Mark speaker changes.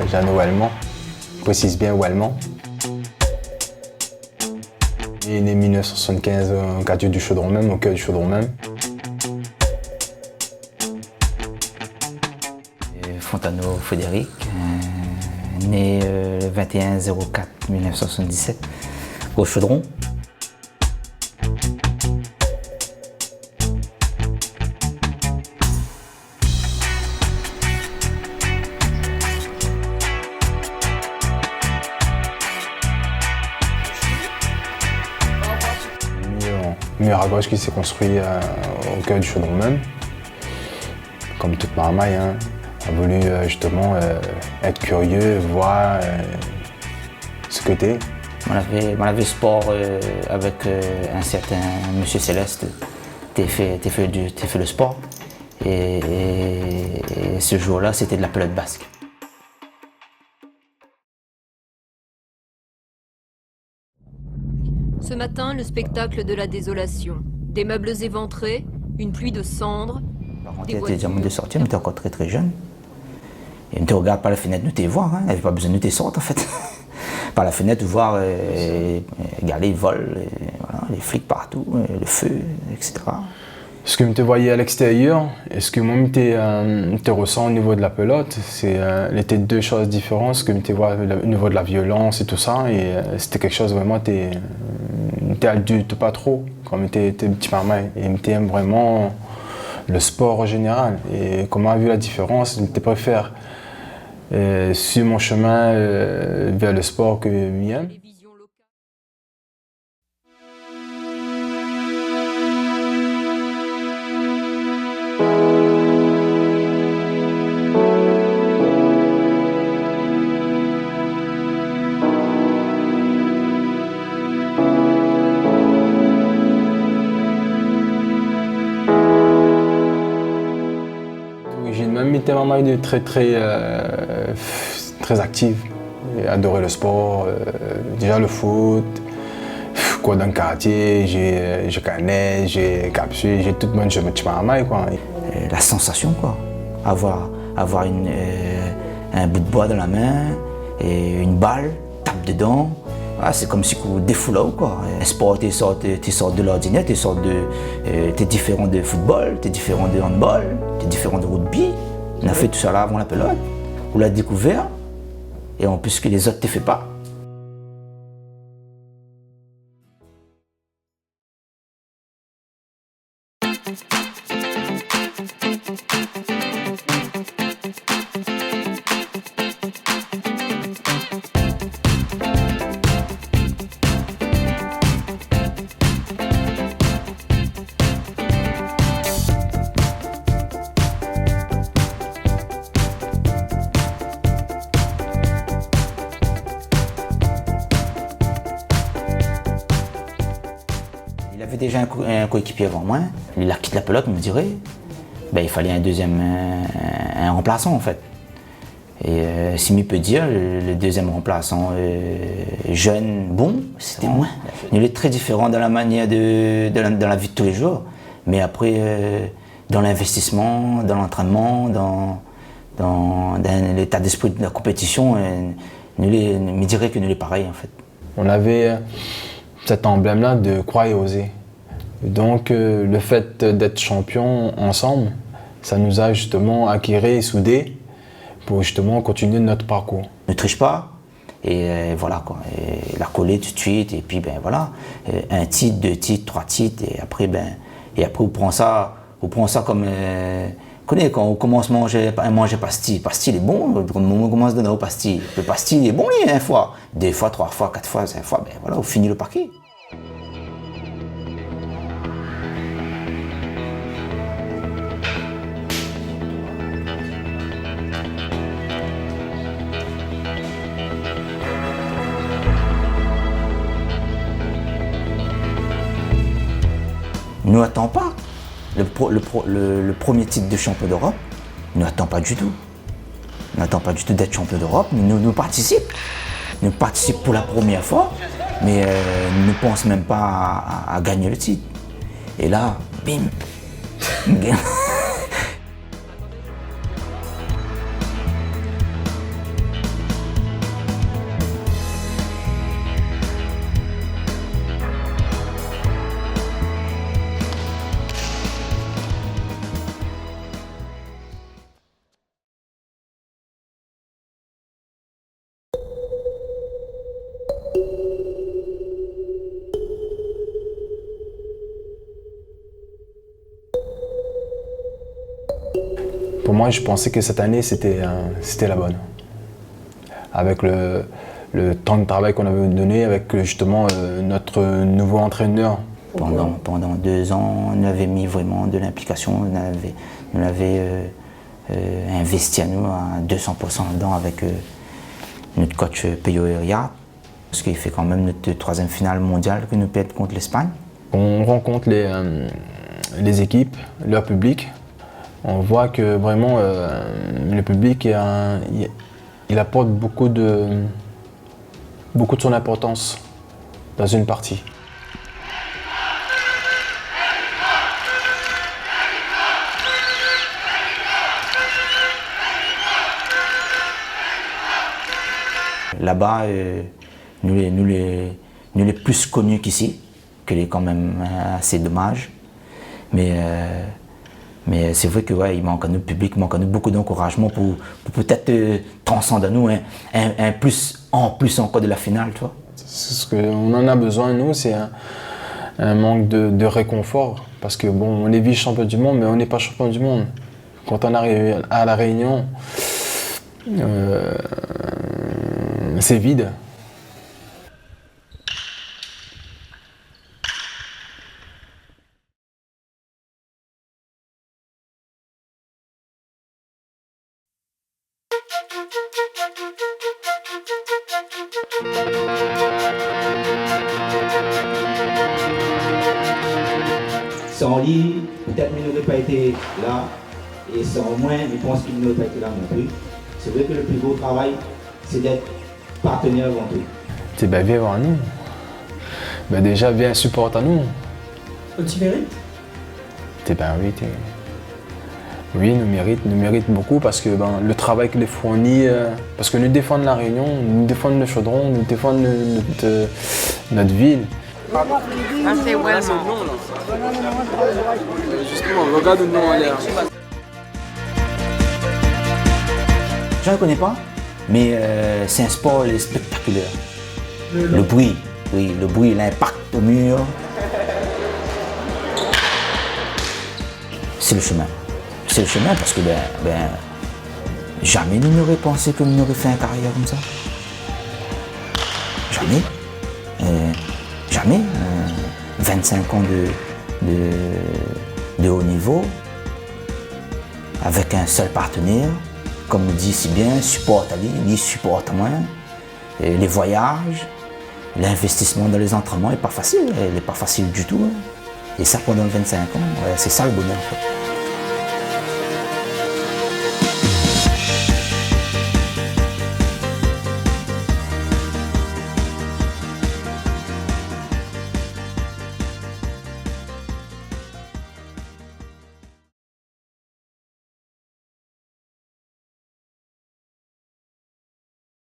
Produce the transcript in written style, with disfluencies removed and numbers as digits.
Speaker 1: Jeannot Wallemand, précise bien Wallemand. Il est né en 1975 au quartier du Chaudron même, au cœur du Chaudron même.
Speaker 2: Fontano Frédéric, né le 21-04-1977 au Chaudron.
Speaker 1: Mur à gauche qui s'est construit au cœur du Chaudron même. Comme toute marmaille, hein, a voulu justement être curieux, voir ce que t'es.
Speaker 2: On avait sport avec un certain Monsieur Céleste. T'as fait le sport. Et ce jour-là, c'était de la pelote basque.
Speaker 3: Ce matin, le spectacle de la désolation. Des meubles éventrés, une pluie de cendres.
Speaker 2: On était déjà de sortir, on était encore très très jeune. Et on ne te regarde par la fenêtre, nous te voir, hein. On n'avait pas besoin de nous te sortir en fait. Par la fenêtre, voir, regarder les vols, voilà, les flics partout, le feu, etc.
Speaker 1: Ce que je te voyais à l'extérieur et ce que moi je te ressens au niveau de la pelote, c'était deux choses différentes. Ce que je te vois au niveau de la violence et tout ça, et c'était quelque chose vraiment, t'es adulte pas trop, comme t'es petit marmaille, et t'aimes vraiment le sport en général. Et comment a vu la différence, je te préfère sur mon chemin vers le sport que j'aime. J'ai même été maman de très active. J'ai adoré le sport, déjà le foot, quoi dans le quartier, j'ai canet, j'ai capsule, j'ai tout le monde, je me tue maman quoi.
Speaker 2: La sensation quoi, avoir un bout de bois dans la main et une balle, tape dedans. Ah, c'est comme si tu défoulais quoi. Un sport, tu sors de l'ordinaire, tu es différent de football, tu es différent de handball, tu es différent de rugby. On a fait tout ça là avant la pelote. On l'a découvert et en plus que les autres ne te font pas. Il avait déjà un coéquipier avant moi, il a quitté la pelote, on me dirait. Ben, il fallait un remplaçant en fait. Et si je peux dire, le deuxième remplaçant jeune, bon, c'était moi. Il est très différent dans la manière dans la vie de tous les jours. Mais après, dans l'investissement, dans l'entraînement, dans l'état d'esprit de la compétition, me dirait que nous est pareil en fait.
Speaker 1: On avait cet emblème-là de croire et oser. Donc le fait d'être champion ensemble, ça nous a justement acquérés et soudés pour justement continuer notre parcours.
Speaker 2: Ne triche pas et voilà quoi, et la coller tout de suite et puis ben voilà, un titre, deux titres, trois titres et après on prend ça comme connais quand on commence à manger pastilles est bon, quand on commence à donner aux pastilles, le pastilles est bon une fois, deux fois, trois fois, quatre fois, cinq fois, ben voilà, on finit le paquet. Ne attends pas. le premier titre de champion d'Europe, il n'attend pas du tout. Il n'attend pas du tout d'être champion d'Europe, nous participe. Nous participe pour la première fois, mais ne pense même pas à gagner le titre. Et là, bim.
Speaker 1: Pour moi, je pensais que cette année, c'était la bonne. Avec le temps de travail qu'on avait donné, avec justement notre nouveau entraîneur.
Speaker 2: Pendant 2 ans, on avait mis vraiment de l'implication, on avait investi à nous à 200% dedans avec notre coach Peyo Riyad, parce qu'il fait quand même notre 3e finale mondiale que nous perdons contre l'Espagne.
Speaker 1: On rencontre les équipes, leur public. On voit que vraiment le public il apporte beaucoup de son importance dans une partie.
Speaker 2: Là-bas, nous les plus connus qu'ici, que c'est quand même assez dommage. Mais c'est vrai que il manque à nous, le public manque à nous beaucoup d'encouragement pour peut-être transcender à nous un plus encore de la finale, tu vois.
Speaker 1: C'est ce qu'on en a besoin, nous, c'est un manque de réconfort. Parce que bon, on est vice-champion du monde, mais on n'est pas champion du monde. Quand on arrive à La Réunion, c'est vide.
Speaker 4: Sans lui, peut-être qu'il n'aurait pas été là, et sans moi, je pense qu'il n'aurait pas été là non plus. C'est vrai que le plus beau travail, c'est d'être partenaire avant tout.
Speaker 1: Viens voir nous. Déjà, viens supporter à nous.
Speaker 5: Tu mérites?
Speaker 1: Oui, nous mérite beaucoup parce que le travail qu'il fournit, parce que nous défendons La Réunion, nous défendons le Chaudron, nous défendons notre ville.
Speaker 6: C'est vraiment.
Speaker 5: Justement, regarde nous en l'air.
Speaker 2: Je ne le connais pas, mais c'est un sport spectaculaire. Le bruit, l'impact au mur. C'est le chemin. C'est le chemin parce que jamais nous n'aurions pensé que nous aurions fait une carrière comme ça. Jamais. Jamais. 25 ans de haut niveau, avec un seul partenaire, comme on dit si bien, supporte à lui, il supporte à moi. Et les voyages, l'investissement dans les entraînements n'est pas facile, il n'est pas facile du tout. Et ça pendant 25 ans, c'est ça le bonheur.